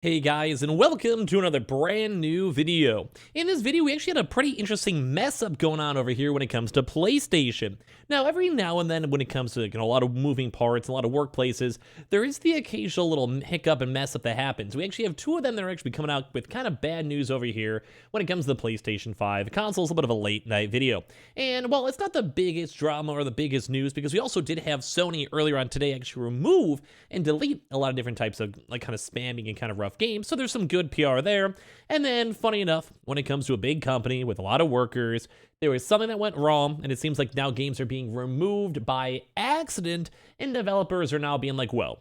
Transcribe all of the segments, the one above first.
Hey guys, and welcome to another brand new video. In this video, we actually had a pretty interesting mess up going on over here when it comes to PlayStation. Now, every now and then when it comes to a lot of moving parts, a lot of workplaces, there is the occasional little hiccup and mess up that happens. We actually have two of them that are actually coming out with kind of bad news over here when it comes to the PlayStation 5. The console is a bit of a late night video. And while it's not the biggest drama or the biggest news, because we also did have Sony earlier on today actually remove and delete a lot of different types of kind of spamming and kind of rough games, so there's some good PR there. And then, funny enough, when it comes to a big company with a lot of workers, there was something that went wrong, and it seems like now games are being removed by accident, and developers are now being like, well,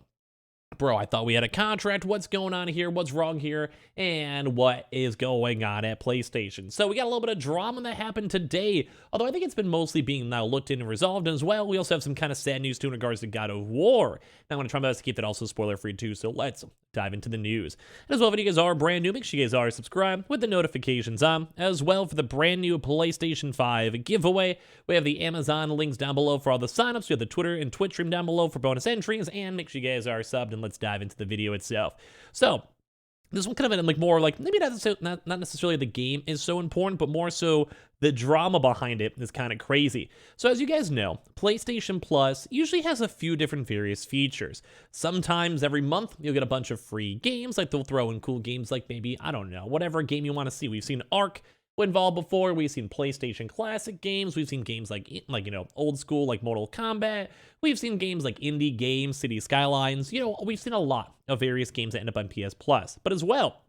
bro, I thought we had a contract. What's going on here? What's wrong here? And what is going on at PlayStation? So we got a little bit of drama that happened today, although I think it's been mostly being now looked in and resolved. And as well, we also have some kind of sad news too in regards to God of War. Now I'm going to try my best to keep that also spoiler free too, so let's dive into the news. And as well, if you guys are brand new, make sure you guys are subscribed with the notifications on. As well, for the brand new PlayStation 5 giveaway, we have the Amazon links down below for all the signups. We have the Twitter and Twitch stream down below for bonus entries, and make sure you guys are subbed, and let's dive into the video itself. So this one kind of like more like maybe not necessarily the game is so important, but more so the drama behind it is kind of crazy. So as you guys know, PlayStation Plus usually has a few different various features. Sometimes every month you'll get a bunch of free games, like they'll throw in cool games like maybe, I don't know, whatever game you want to see. We've seen Ark involved before. We've seen PlayStation Classic games. We've seen games like old school like Mortal Kombat. We've seen games like indie games, City Skylines. We've seen a lot of various games that end up on PS Plus. But as well,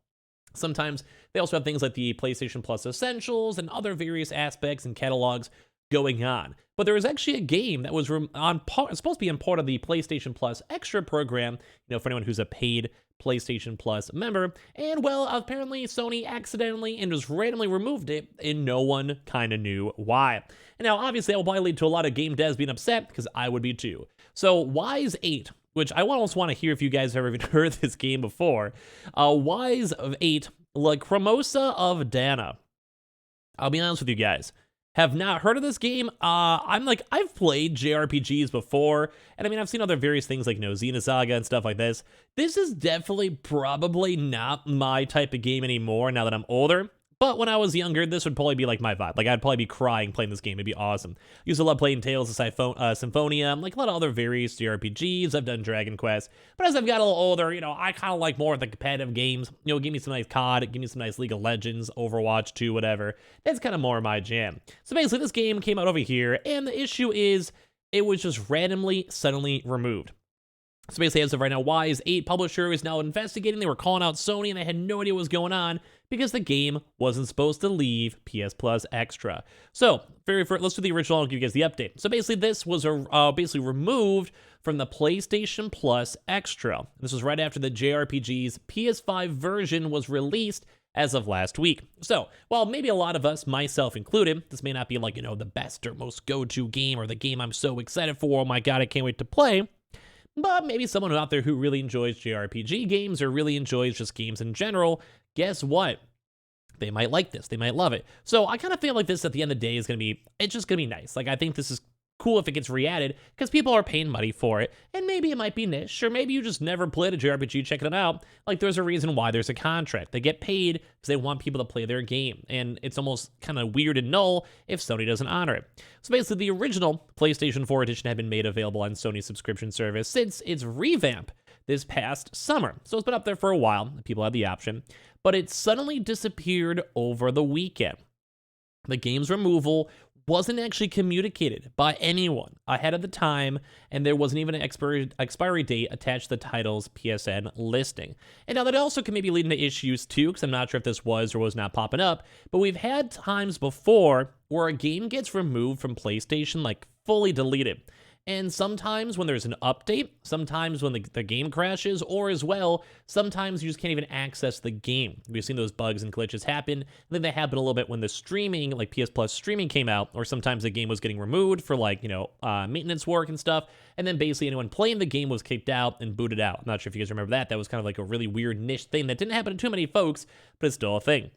sometimes they also have things like the PlayStation Plus Essentials and other various aspects and catalogs going on. But there was actually a game that was supposed to be in part of the PlayStation Plus Extra program, for anyone who's a paid PlayStation Plus member, and well, apparently Sony accidentally and just randomly removed it, and no one kind of knew why. And now, obviously, that will probably lead to a lot of game devs being upset, because I would be too. So, Wise 8, which I almost want to hear if you guys have ever even heard this game before, Wise of 8, La Cremosa of Dana. I'll be honest with you guys. Have not heard of this game. I've played JRPGs before, and I've seen other various things like Xenosaga and stuff like this. This is definitely probably not my type of game anymore now that I'm older. But when I was younger, this would probably be like my vibe. Like, I'd probably be crying playing this game. It'd be awesome. I used to love playing Tales of Symphonia, like a lot of other various JRPGs. I've done Dragon Quest. But as I've got a little older, I kind of like more of the competitive games. Give me some nice COD, give me some nice League of Legends, Overwatch 2, whatever. That's kind of more my jam. So basically, this game came out over here, and the issue is it was just randomly, suddenly removed. So basically, as of right now, Wise 8 publisher is now investigating. They were calling out Sony, and they had no idea what was going on because the game wasn't supposed to leave PS Plus Extra. So, let's do the original. I'll give you guys the update. So basically, this was basically removed from the PlayStation Plus Extra. This was right after the JRPG's PS5 version was released as of last week. So, while maybe a lot of us, myself included, this may not be like, the best or most go-to game or the game I'm so excited for, oh my god, I can't wait to play. But maybe someone out there who really enjoys JRPG games or really enjoys just games in general, guess what? They might like this. They might love it. So I kind of feel like this at the end of the day it's just going to be nice. Like, I think this is cool if it gets re-added because people are paying money for it, and maybe it might be niche, or maybe you just never played a JRPG checking it out. Like, there's a reason why there's a contract. They get paid because they want people to play their game, and it's almost kind of weird and null if Sony doesn't honor it. So basically, the original PlayStation 4 edition had been made available on Sony's subscription service since its revamp this past summer. So it's been up there for a while. People had the option, but it suddenly disappeared over the weekend. The game's removal wasn't actually communicated by anyone ahead of the time, and there wasn't even an expiry date attached to the title's PSN listing. And now that also can maybe lead into issues too, because I'm not sure if this was or was not popping up, but we've had times before where a game gets removed from PlayStation, like fully deleted. And sometimes when there's an update, sometimes when the game crashes, or as well, sometimes you just can't even access the game. We've seen those bugs and glitches happen. I think that happened a little bit when the streaming, like PS Plus streaming came out, or sometimes the game was getting removed for maintenance work and stuff. And then basically anyone playing the game was kicked out and booted out. I'm not sure if you guys remember that. That was kind of like a really weird niche thing that didn't happen to too many folks, but it's still a thing.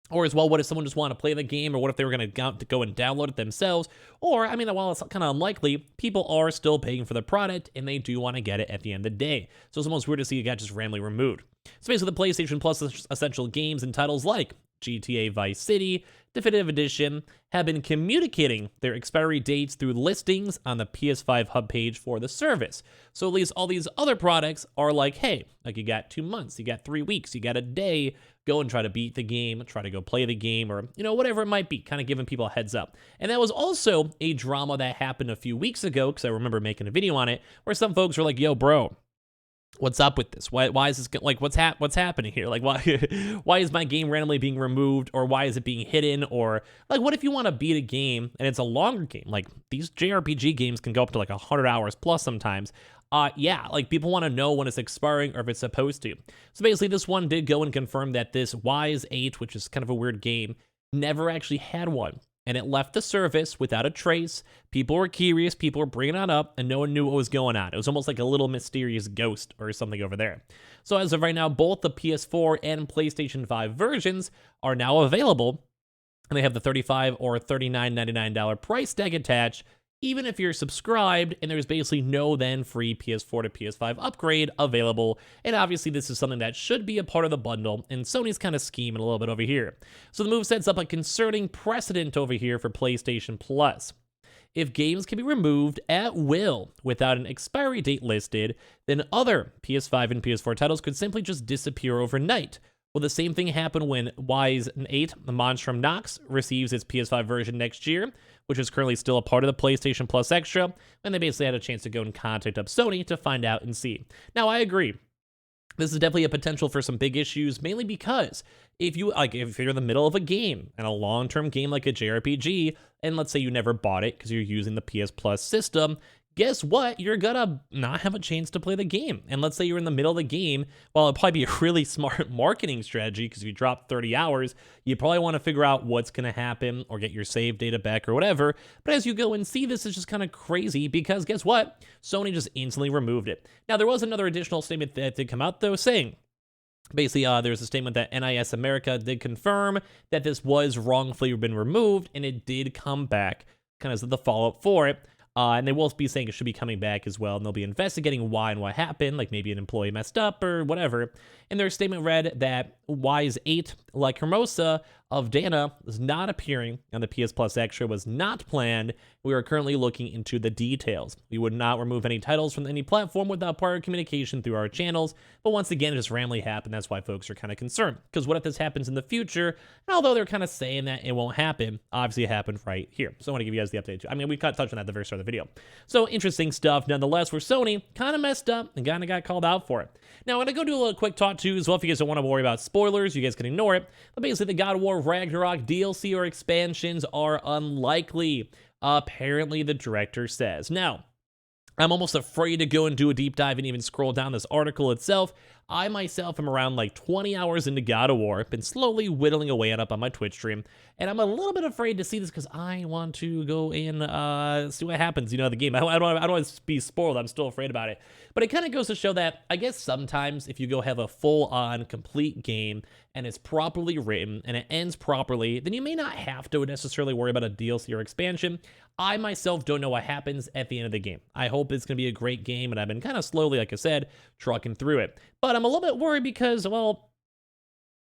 Or as well, what if someone just wanted to play the game, or what if they were going to go and download it themselves? Or, while it's kind of unlikely, people are still paying for the product, and they do want to get it at the end of the day. So it's almost weird to see it got just randomly removed. So basically, the PlayStation Plus essential games and titles like GTA Vice City, Definitive Edition have been communicating their expiry dates through listings on the PS5 hub page for the service. So at least all these other products are like, hey, like you got 2 months, you got 3 weeks, you got a day, go and try to beat the game, try to go play the game, or, whatever it might be, kind of giving people a heads up. And that was also a drama that happened a few weeks ago, because I remember making a video on it, where some folks were like, yo, bro, what's up with this? Why is this like what's happening here? Like why is my game randomly being removed, or why is it being hidden? Or like, what if you want to beat a game and it's a longer game? Like these JRPG games can go up to like 100 hours plus sometimes. Yeah, like people want to know when it's expiring or if it's supposed to. So basically, this one did go and confirm that this Wise 8, which is kind of a weird game, never actually had one. And it left the service without a trace. People were curious, people were bringing it up, and no one knew what was going on. It was almost like a little mysterious ghost or something over there. So as of right now, both the PS4 and PlayStation 5 versions are now available, and they have the $35 or $39.99 price tag attached, even if you're subscribed, and there's basically no then free PS4 to PS5 upgrade available. And obviously this is something that should be a part of the bundle, and Sony's kind of scheming a little bit over here. So the move sets up a concerning precedent over here for PlayStation Plus. If games can be removed at will without an expiry date listed, then other PS5 and PS4 titles could simply just disappear overnight. Will the same thing happen when Wise 8, the Monstrum Nox, receives its PS5 version next year, which is currently still a part of the PlayStation Plus Extra, and they basically had a chance to go and contact up Sony to find out and see. Now, I agree. This is definitely a potential for some big issues, mainly because if you're in the middle of a game, and a long-term game like a JRPG, and let's say you never bought it because you're using the PS Plus system, guess what? You're gonna not have a chance to play the game. And let's say you're in the middle of the game, well, it'd probably be a really smart marketing strategy, because if you drop 30 hours, you probably want to figure out what's gonna happen or get your save data back or whatever. But as you go and see, this is just kind of crazy, because guess what? Sony just instantly removed it. Now, there was another additional statement that did come out, though, saying, basically, there's a statement that NIS America did confirm that this was wrongfully been removed, and it did come back, kind of as the follow-up for it. And they will be saying it should be coming back as well, and they'll be investigating why and what happened, like maybe an employee messed up or whatever. And their statement read that Wise 8, like Hermosa of Dana, is not appearing on the PS Plus Extra, was not planned. We are currently looking into the details. We would not remove any titles from any platform without prior communication through our channels, but once again, it just randomly happened. That's why folks are kind of concerned, because what if this happens in the future? And although they're kind of saying that it won't happen, obviously it happened right here. So I want to give you guys the update too. I mean, we touched on that at the very start of the video. So interesting stuff nonetheless, where Sony kind of messed up and kind of got called out for it. Now, I'm going to go do a little quick talk too as well. If you guys don't want to worry about spoilers, you guys can ignore it. But basically, the God of War Ragnarok DLC or expansions are unlikely, apparently the director says. Now, I'm almost afraid to go and do a deep dive and even scroll down this article itself. I myself am around like 20 hours into God of War. I've been slowly whittling away at up on my Twitch stream, and I'm a little bit afraid to see this because I want to go and see what happens, the game. I don't want to be spoiled. I'm still afraid about it. But it kind of goes to show that I guess sometimes if you go have a full-on complete game and it's properly written and it ends properly, then you may not have to necessarily worry about a DLC or expansion. I myself don't know what happens at the end of the game. I hope it's going to be a great game, and I've been kind of slowly, like I said, trucking through it. But I'm a little bit worried because, well,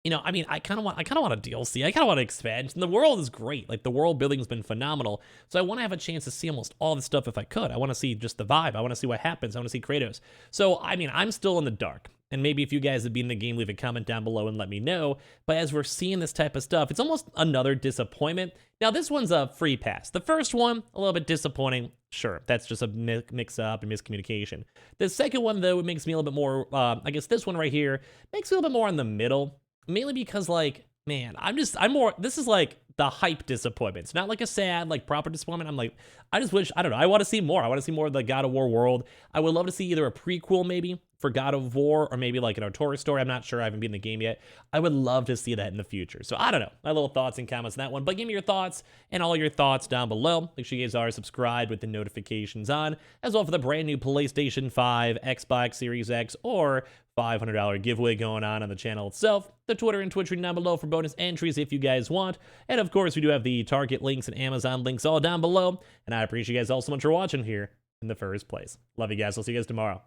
I mean, I kind of want a DLC. I kind of want an expansion. The world is great. Like, the world building has been phenomenal. So I want to have a chance to see almost all the stuff if I could. I want to see just the vibe. I want to see what happens. I want to see Kratos. So, I mean, I'm still in the dark. And maybe if you guys have been in the game, leave a comment down below and let me know. But as we're seeing this type of stuff, it's almost another disappointment. Now, this one's a free pass. The first one, a little bit disappointing. Sure, that's just a mix-up and miscommunication. The second one, though, it makes me a little bit more, I guess this one right here makes me a little bit more in the middle. Mainly because, like, man, this is like the hype disappointment. It's not like a sad, like, proper disappointment. I'm like, I just wish, I don't know, I want to see more. I want to see more of the God of War world. I would love to see either a prequel, maybe, for God of War, or maybe like an Artorias story. I'm not sure. I haven't been in the game yet. I would love to see that in the future. So I don't know. My little thoughts and comments on that one. But give me your thoughts and all your thoughts down below. Make sure you guys are subscribed with the notifications on, as well for the brand new PlayStation 5, Xbox Series X, or $500 giveaway going on the channel itself. The Twitter and Twitch link down below for bonus entries if you guys want. And of course, we do have the Target links and Amazon links all down below. And I appreciate you guys all so much for watching here in the first place. Love you guys. I'll see you guys tomorrow.